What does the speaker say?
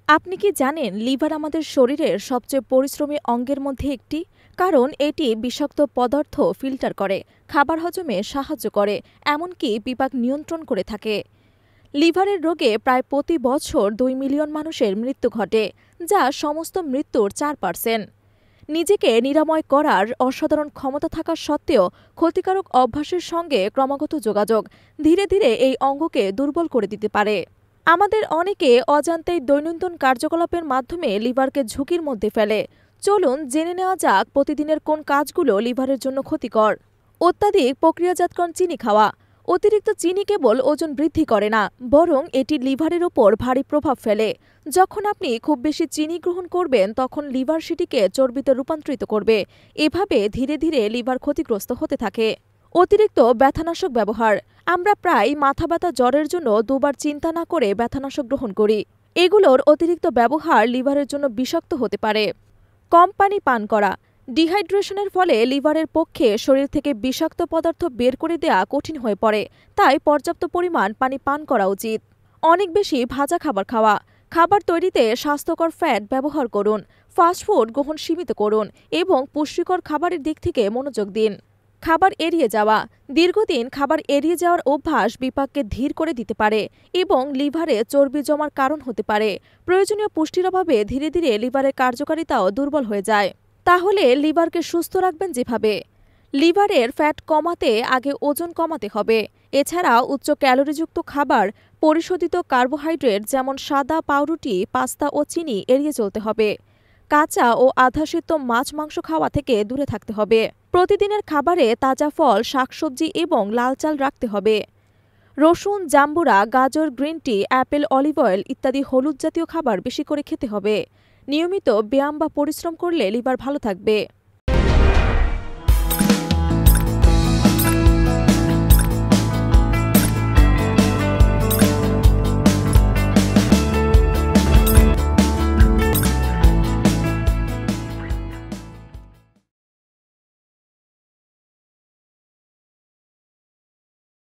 আপনি কি জানেন লিভার আমাদের শরীরের সবচেয়ে পরিশ্রমী অঙ্গের মধ্যে একটি? কারণ এটি বিষাক্ত পদার্থ ফিল্টার করে, খাবার হজমে সাহায্য করে, এমনকি বিপাক নিয়ন্ত্রণ করে থাকে। লিভারের রোগে প্রায় প্রতি বছর ২ মিলিয়ন মানুষের মৃত্যু ঘটে, যা সমস্ত মৃত্যুর ৪%। নিজেকে নিরাময় করার অসাধারণ ক্ষমতা থাকা সত্ত্বেও ক্ষতিকারক অভ্যাসের সঙ্গে ক্রমাগত যোগাযোগ ধীরে ধীরে এই অঙ্গকে দুর্বল করে দিতে পারে। আমাদের অনেকে অজান্তেই দৈনন্দিন কার্যকলাপের মাধ্যমে লিভারকে ঝুঁকির মধ্যে ফেলে। চলুন জেনে নেওয়া যাক প্রতিদিনের কোন কাজগুলো লিভারের জন্য ক্ষতিকর। অত্যাধিক প্রক্রিয়াজাতকরণ চিনি খাওয়া। অতিরিক্ত চিনি কেবল ওজন বৃদ্ধি করে না, বরং এটি লিভারের ওপর ভারী প্রভাব ফেলে। যখন আপনি খুব বেশি চিনি গ্রহণ করবেন, তখন লিভার সেটিকে চর্বিতে রূপান্তরিত করবে। এভাবে ধীরে ধীরে লিভার ক্ষতিগ্রস্ত হতে থাকে। অতিরিক্ত ব্যথানাশক ব্যবহার। আমরা প্রায় মাথা ব্যথা জ্বরের জন্য দুবার চিন্তা না করে ব্যথানাশক গ্রহণ করি। এগুলোর অতিরিক্ত ব্যবহার লিভারের জন্য বিষাক্ত হতে পারে। কম পানি পান করা। ডিহাইড্রেশনের ফলে লিভারের পক্ষে শরীর থেকে বিষাক্ত পদার্থ বের করে দেওয়া কঠিন হয়ে পড়ে, তাই পর্যাপ্ত পরিমাণ পানি পান করা উচিত। অনেক বেশি ভাজা খাবার খাওয়া। খাবার তৈরিতে স্বাস্থ্যকর ফ্যাট ব্যবহার করুন, ফাস্টফুড গ্রহণ সীমিত করুন এবং পুষ্টিকর খাবারের দিক থেকে মনোযোগ দিন। খাবার এড়িয়ে যাওয়া। দীর্ঘদিন খাবার এড়িয়ে যাওয়ার অভ্যাস বিপাককে ধীর করে দিতে পারে এবং লিভারে চর্বি জমার কারণ হতে পারে। প্রয়োজনীয় পুষ্টির অভাবে ধীরে ধীরে লিভারের কার্যকারিতাও দুর্বল হয়ে যায়। তাহলে লিভারকে সুস্থ রাখবেন যেভাবে: লিভারের ফ্যাট কমাতে আগে ওজন কমাতে হবে। এছাড়াও উচ্চ ক্যালোরিযুক্ত খাবার, পরিশোধিত কার্বোহাইড্রেট যেমন সাদা পাউরুটি, পাস্তা ও চিনি এড়িয়ে চলতে হবে। কাঁচা ও আধাসিদ্ধ মাছ মাংস খাওয়া থেকে দূরে থাকতে হবে। প্রতিদিনের খাবারে তাজা ফল, শাকসবজি এবং লাল চাল রাখতে হবে। রসুন, জাম্বুরা, গাজর, green tea, Apple, olive oil ইত্যাদি হলুদ জাতীয় খাবার বেশি করে খেতে হবে। নিয়মিত ব্যায়াম বা পরিশ্রম করলে লিভার ভালো থাকবে।